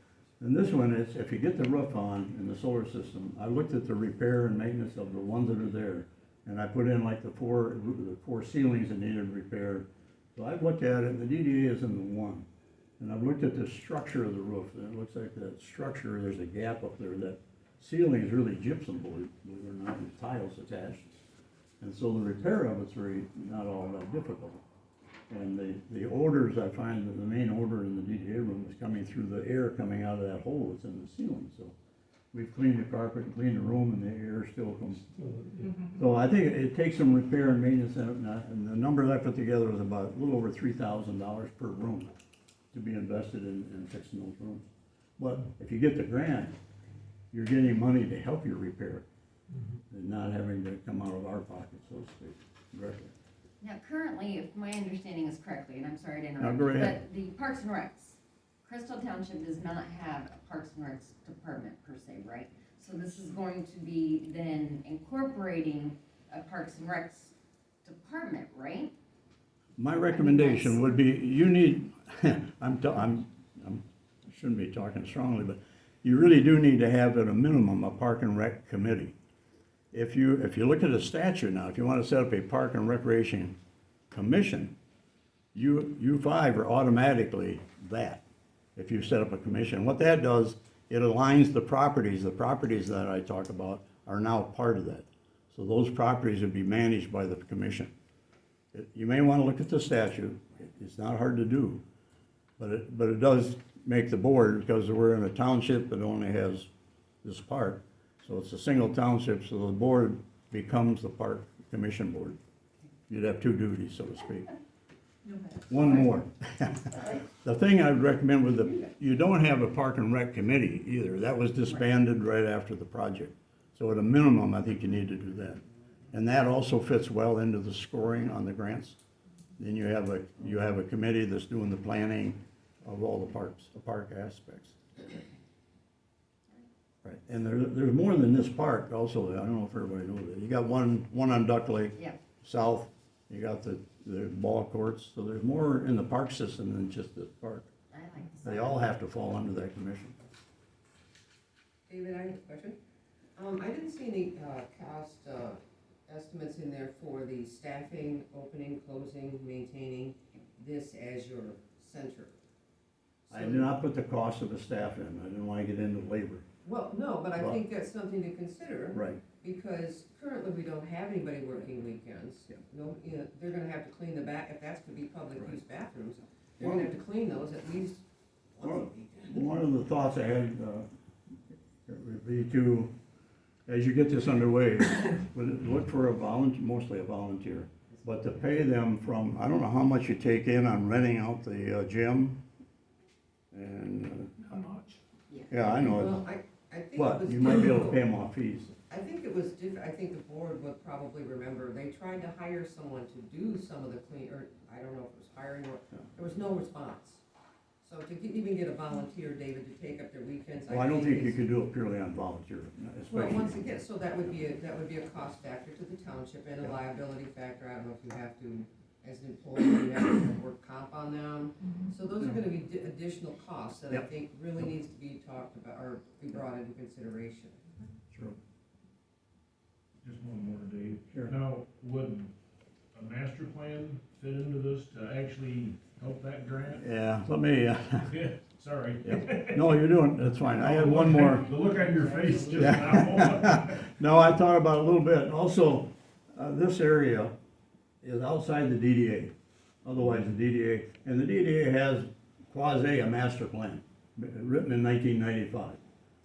S1: in this one, it's, if you get the roof on in the solar system, I looked at the repair and maintenance of the ones that are there, and I put in like the four ceilings that needed repair. So I've looked at it, the DDA is in the one. And I've looked at the structure of the roof, and it looks like that structure, there's a gap up there. That ceiling is really gypsum board, believe it or not, with tiles attached. And so the repair of it's really not all that difficult. And the odors, I find that the main odor in the DDA room is coming through the air coming out of that hole that's in the ceiling. So we've cleaned the carpet, and cleaned the room, and the air still comes. So I think it takes some repair and maintenance, and the number that I put together was about a little over $3,000 per room to be invested in fixing those rooms. But if you get the grant, you're getting money to help you repair it, and not having to come out of our pocket, so to speak, directly.
S4: Now, currently, if my understanding is correctly, and I'm sorry to
S1: No,
S4: interrupt,
S1: go ahead.
S4: but the Parks and Recs, Crystal Township does not have a Parks and Recs department per se, right? So this is going to be then incorporating a Parks and Recs department, right?
S1: My recommendation would be, you need, I shouldn't be talking strongly, but you really do need to have at a minimum a park and rec committee. If you look at the statute now, if you want to set up a park and recreation commission, you five are automatically that, if you set up a commission. What that does, it aligns the properties that I talk about are now part of that. So those properties would be managed by the commission. You may want to look at the statute, it's not hard to do, but it does make the board, because we're in a township that only has this park, so it's a single township, so the board becomes the park commission board. You'd have two duties, so to speak. One more. The thing I'd recommend with you don't have a park and rec committee either, that was disbanded right after the project. So at a minimum, I think you need to do that. And that also fits well into the scoring on the grants. Then you have a committee that's doing the planning of all the park aspects. Right, and there's more than this park also, I don't know if everybody knows that. You got one on Duck Lake.
S4: Yeah.
S1: South, you got the ball courts, so there's more in the park system than just this park.
S4: I like the
S1: They all have to fall under that commission.
S8: David, I have a question. I didn't see any, cost, estimates in there for the staffing, opening, closing, maintaining this as your center.
S1: I did not put the cost of the staff in, I didn't want to get into labor.
S8: Well, no, but I
S1: Well-
S8: think that's something to consider.
S1: Right.
S8: Because currently we don't have anybody working weekends.
S1: Yeah.
S8: No, you know, they're gonna have to clean the back, if that's to be public
S1: Right.
S8: use bathrooms, they're gonna have to clean those at least once a
S1: Well,
S8: weekend.
S1: one of the thoughts I had, would be to, as you get this underway, would look for mostly a volunteer, but to pay them from, I don't know how much you take in on renting out the gym, and,
S3: How much?
S1: yeah, I know,
S8: Well, I think it
S1: but
S8: was
S1: you might be able to
S8: difficult.
S1: pay them off fees.
S8: I think it was I think the board would probably remember, they tried to hire someone to do some of the or, I don't know if it was hiring or, there was no response. So to even get a volunteer, David, to take up their weekends,
S1: Well, I don't think you
S8: is-
S1: could do it purely on volunteer,
S8: Well,
S1: especially.
S8: once again, so that would be a cost factor to the township and a liability factor, I don't know if you have to, as an employee, you have to work comp on them. So those are gonna be additional costs that I
S1: Yep.
S8: think really needs to be talked about, or be brought into consideration.
S1: True.
S3: Just one more, Dave.
S1: Sure.
S3: Now, would a master plan fit into this to actually help that grant?
S1: Yeah, let me,
S3: Yeah, sorry.
S1: no, you're doing, that's fine. I had one more.
S3: The look on your face just
S1: Yeah.
S3: now.
S1: No, I thought about it a little bit. Also, this area is outside the DDA. Otherwise, the DDA, and the DDA has quasi a master plan, written in 1995.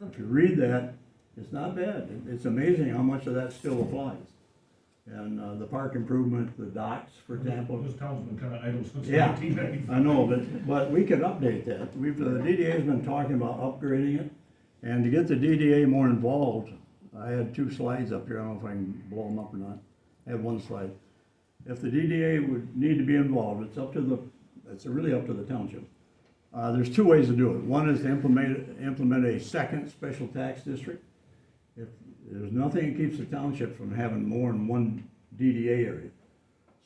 S1: If you read that, it's not bad. It's amazing how much of that still applies. And the park improvement, the docks, for example.
S3: This town's been kinda idle since
S1: Yeah,
S3: 1995.
S1: I know, but we could update that. The DDA's been talking about upgrading it, and to get the DDA more involved, I had 2 slides up here, I don't know if I can blow them up or not. I have 1 slide. If the DDA would need to be involved, it's really up to the township. There's 2 ways to do it. One is to implement a second special tax district. If there's nothing that keeps the township from having more than 1 DDA area.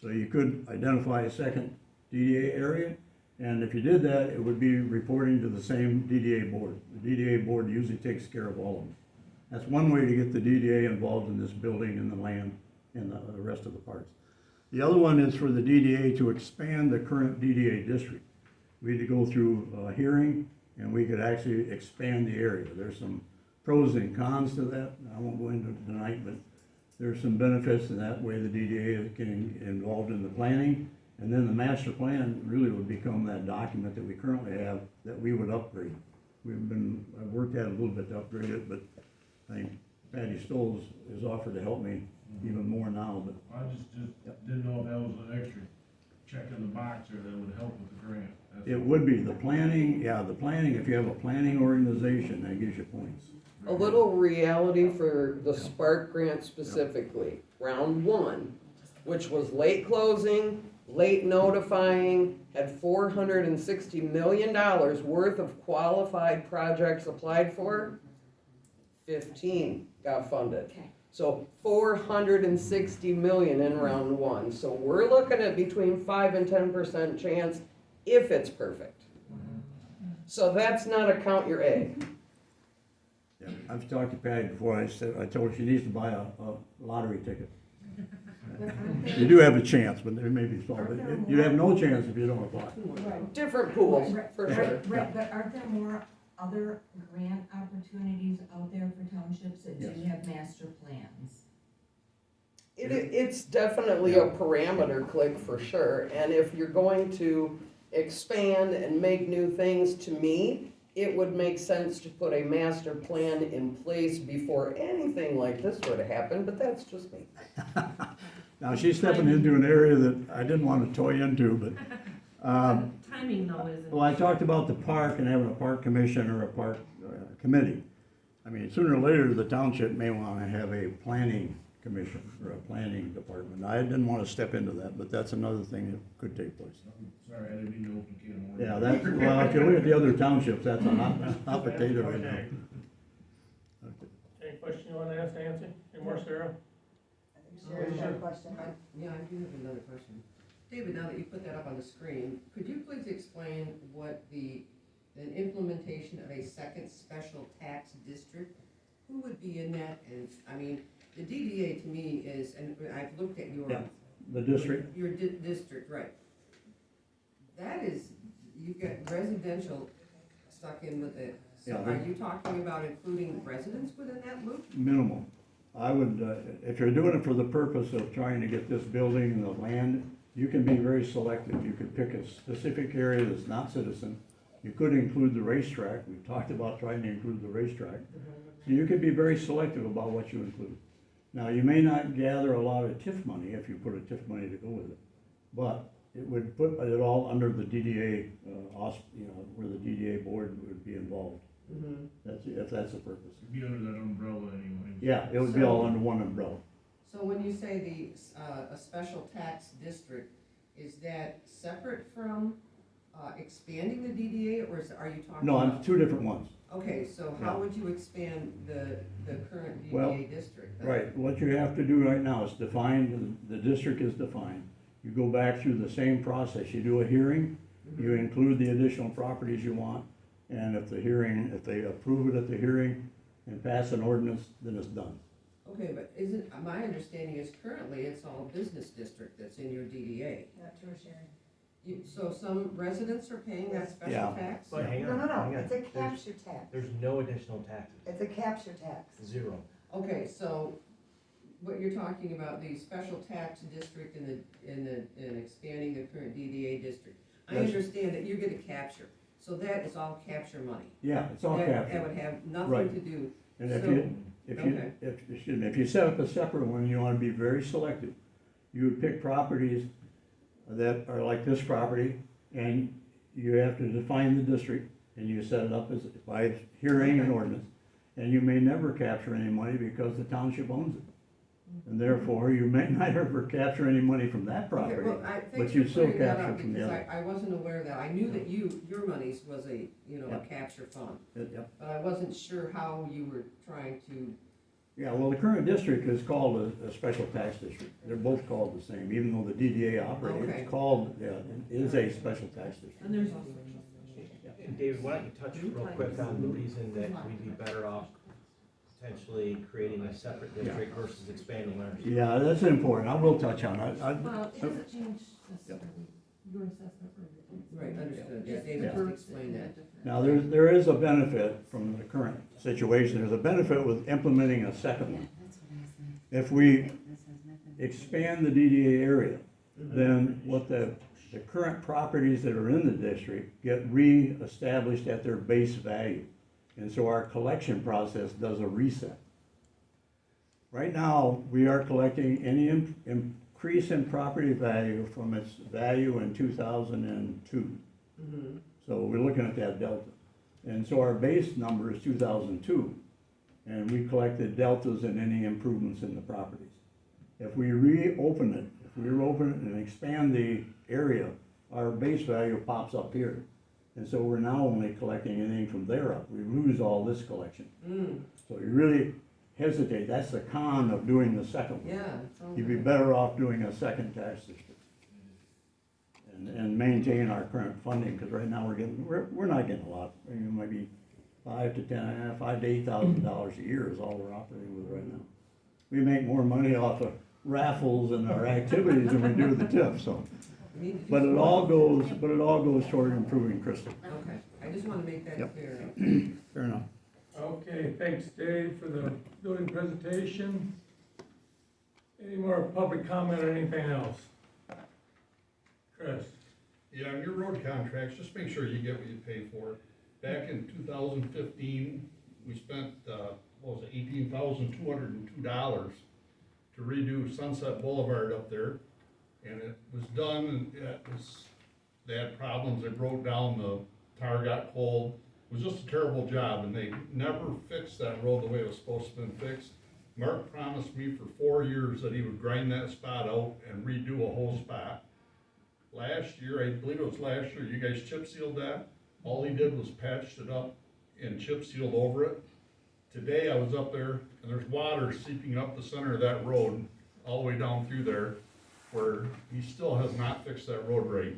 S1: So you could identify a second DDA area, and if you did that, it would be reporting to the same DDA board. The DDA board usually takes care of all of them. That's one way to get the DDA involved in this building and the land and the rest of the parks. The other one is for the DDA to expand the current DDA district. We had to go through a hearing, and we could actually expand the area. There's some pros and cons to that. I won't go into it tonight, but there's some benefits, and that way the DDA is getting involved in the planning. And then the master plan really would become that document that we currently have that we would upgrade. I've worked at it a little bit to upgrade it, but I think Patty Stoles has offered to help me even more now, but.
S3: I just didn't know if that was an extra check in the box or that would help with the grant. That's
S1: It
S3: all.
S1: would be, the planning, if you have a planning organization, that gives you points.
S8: A little reality for the Spark grant specifically. Round 1, which was late closing, late notifying, had $460 million worth of qualified projects applied for. 15 got funded.
S4: Okay.
S8: So 460 million in round 1. So we're looking at between 5 and 10% chance if it's perfect. So that's not a count your egg.
S1: Yeah, I've talked to Patty before, I told her she needs to buy a lottery ticket. You do have a chance, but there may be small, but you have no chance if you don't apply.
S2: Right.
S8: Different pools,
S2: Right,
S8: for
S2: right,
S8: sure.
S2: right, but aren't there more other grant opportunities out there for townships that do
S1: Yes.
S2: have master plans?
S8: It's definitely a parameter click for sure, and if you're going to expand and make new things, to me, it would make sense to put a master plan in place before anything like this were to happen, but that's just me.
S1: Now, she's stepping into an area that I didn't want to toy into, but,
S6: Timing though isn't.
S1: well, I talked about the park and having a park commission or a park committee. I mean, sooner or later, the township may want to have a planning commission or a planning department. I didn't want to step into that, but that's another thing that could take place.
S3: Sorry, I didn't mean to open a can of worms.
S1: Yeah, well, if you look at the other townships, that's a hot potato right now.
S5: Okay. Any question you wanna ask Nancy? Any more, Sarah?
S2: I think Sherry had a question.
S10: Yeah, I do have another question. David, now that you put that up on the screen, could you please explain what an implementation of a second special tax district, who would be in that? And, I mean, the DDA to me is, and I've looked at your.
S1: Yeah, the district.
S10: Your district, right. That is, you've got residential stuck in with it. So
S1: Yeah,
S10: are you talking about including residents within that loop?
S1: Minimal. I would, if you're doing it for the purpose of trying to get this building and the land, you can be very selective. You could pick a specific area that's not citizen. You could include the racetrack. We talked about trying to include the racetrack. So you could be very selective about what you include. Now, you may not gather a lot of TIF money if you put a TIF money to go with it, but it would put it all under the DDA, where the DDA board would be involved. If that's the purpose.
S3: It'd be under that umbrella anyway.
S1: Yeah, it would be all under one umbrella.
S10: So when you say a special tax district, is that separate from, expanding the DDA, or are you talking
S1: No,
S10: about?
S1: I'm two different ones.
S10: Okay, so
S1: Yeah.
S10: how would you expand the current
S1: Well,
S10: DDA district then?
S1: Right, what you have to do right now is define, the district is defined. You go back through the same process, you do a hearing, you include the additional properties you want, and if they approve it at the hearing and pass an ordinance, then it's done.
S10: Okay, but isn't, my understanding is currently it's all business district that's in your DDA.
S2: Not tertiary.
S10: So some residents are paying that special
S1: Yeah.
S10: tax?
S3: But hang
S2: No,
S3: on,
S2: no,
S3: hang
S2: no,
S3: on.
S2: it's a
S3: There's-
S2: capture tax.
S3: There's no additional taxes,
S2: It's a capture tax.
S3: 0.
S10: Okay, so what you're talking about, the special tax district and expanding the current DDA district. I
S1: Yes.
S10: understand that you're gonna capture, so that is all capture money.
S1: Yeah, it's all
S10: That
S1: captured.
S10: would have nothing
S1: Right.
S10: to do,
S1: And if
S10: so-
S1: you,
S10: okay.
S1: if you set up a separate one, you wanna be very selective. You would pick properties that are like this property, and you have to define the district, and you set it up as, by hearing an ordinance. And you may never capture any money because the township owns it. And therefore, you may not ever capture any money from that
S10: Okay,
S1: property.
S10: well,
S1: but you still
S10: clearing that
S1: capture
S10: up,
S1: from the
S10: because
S1: other.
S10: I wasn't aware of that. I knew that your monies was a, a
S1: Yeah.
S10: capture fund,
S1: Yep.
S10: but I wasn't sure how you were trying to,
S1: Yeah, well, the current district is called a special tax district. They're both called the same, even though the DDA operates,
S10: Okay.
S1: it's called, yeah, it is a special tax district.
S6: And there's also.
S3: And David, why don't you touch real quick on the reason that we'd be better off potentially creating a separate district versus expanding ours?
S1: Yeah, that's important. I will touch on it.
S6: Well, it doesn't change necessarily your assessment or.
S10: right, understood, yeah, David just explained that.
S1: Now, there is a benefit from the current situation. There's a benefit with implementing a second one. If we expand the DDA area, then what the current properties that are in the district get re-established at their base value. And so our collection process does a reset. Right now, we are collecting any increase in property value from its value in 2002.
S10: Mm-hmm.
S1: So we're looking at that delta. And so our base number is 2002. And we collected deltas and any improvements in the properties. If we reopen it, and expand the area, our base value pops up here. And so we're now only collecting anything from there up. We lose all this collection. So you really hesitate. That's the con of doing the second one.
S10: Yeah. it sounds
S1: You'd be
S10: like-
S1: better off doing a second tax district. And maintain our current funding, because right now we're not getting a lot. I mean, maybe $5,000 to $8,000 a year is all we're operating with right now. We make more money off of raffles and our activities than we do the TIF, so.
S10: We need to do
S1: But it
S10: some-
S1: all goes toward improving Crystal.
S10: Okay, I just wanna make that
S1: Yep.
S10: clear.
S1: Fair enough.
S11: Okay, thanks Dave for the building presentation. Any more public comment or anything else? Chris?
S5: Yeah, on your road contracts, just make sure you get what you pay for. Back in 2015, we spent, what was it, $18,202 to redo Sunset Boulevard up there. And it was done, and they had problems, they broke down, the tar got cold. It was just a terrible job, and they never fixed that road the way it was supposed to have been fixed. Mark promised me for 4 years that he would grind that spot out and redo a whole spot. Last year, I believe it was last year, you guys chip sealed that. All he did was patched it up and chip sealed over it. Today I was up there and there's water seeping up the center of that road, all the way down through there, where he still has not fixed that road right.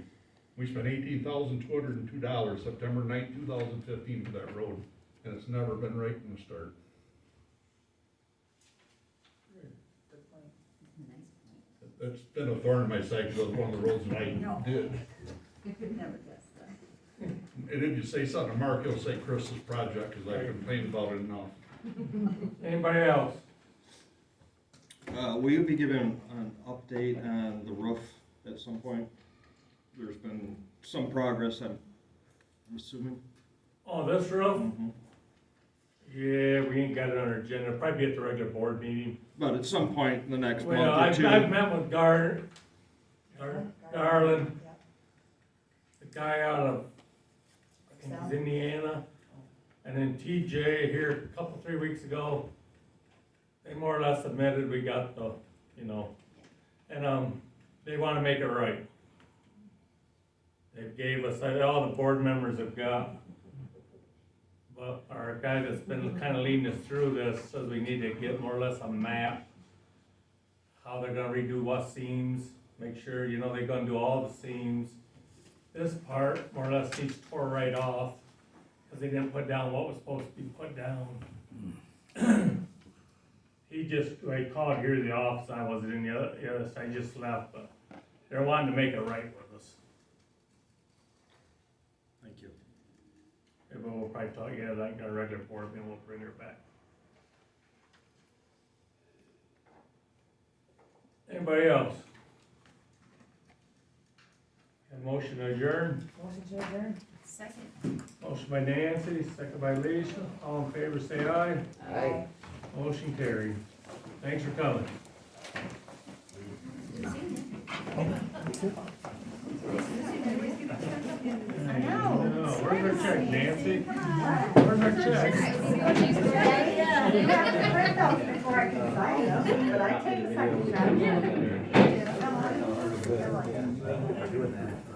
S5: We spent $18,202 September 9th, 2015 for that road, and it's never been right from the start. That's been a thorn in my side, because it was one of the roads that I did.
S2: You could never guess that.
S5: And if you say something to Mark, he'll say Chris's project, because I complained about it enough.
S11: Anybody else?
S12: Will you be giving an update on the roof at some point? There's been some progress, I'm assuming.
S11: Oh, this roof?
S12: Mhm.
S11: Yeah, we ain't got it on our agenda, It'll probably be at the regular board meeting.
S12: But at some point in the next
S11: Well,
S12: month or
S11: I've
S12: two.
S11: met with Garland,
S2: Yeah.
S11: the guy out of, I think he's Indiana, and then TJ here a couple, 3 weeks ago. They more or less admitted we got the, and, they wanna make it right. They gave us, all the board members have got, but our guy that's been kinda leading us through this says we need to get more or less a map. How they're gonna redo what seams, make sure, they're gonna do all the seams. This part, more or less, he's tore right off, cause they didn't put down what was supposed to be put down. he just, I called here to the office, I wasn't in the other, I just left, but they're wanting to make it right with us.
S12: Thank you.
S11: Yeah, but we'll probably talk, yeah, like a regular board, then we'll bring her back. Anybody else? A motion to adjourn?
S2: Motion to adjourn.
S4: Second.
S11: Motion by Nancy, second by Lisa, all in favor say aye.
S8: Aye.
S11: Motion carried. Thanks for coming.
S4: I know.
S11: Where's our check, Nancy? Where's our check?
S2: You have to print those before I can sign them, but I take a second shot.
S3: Doing that.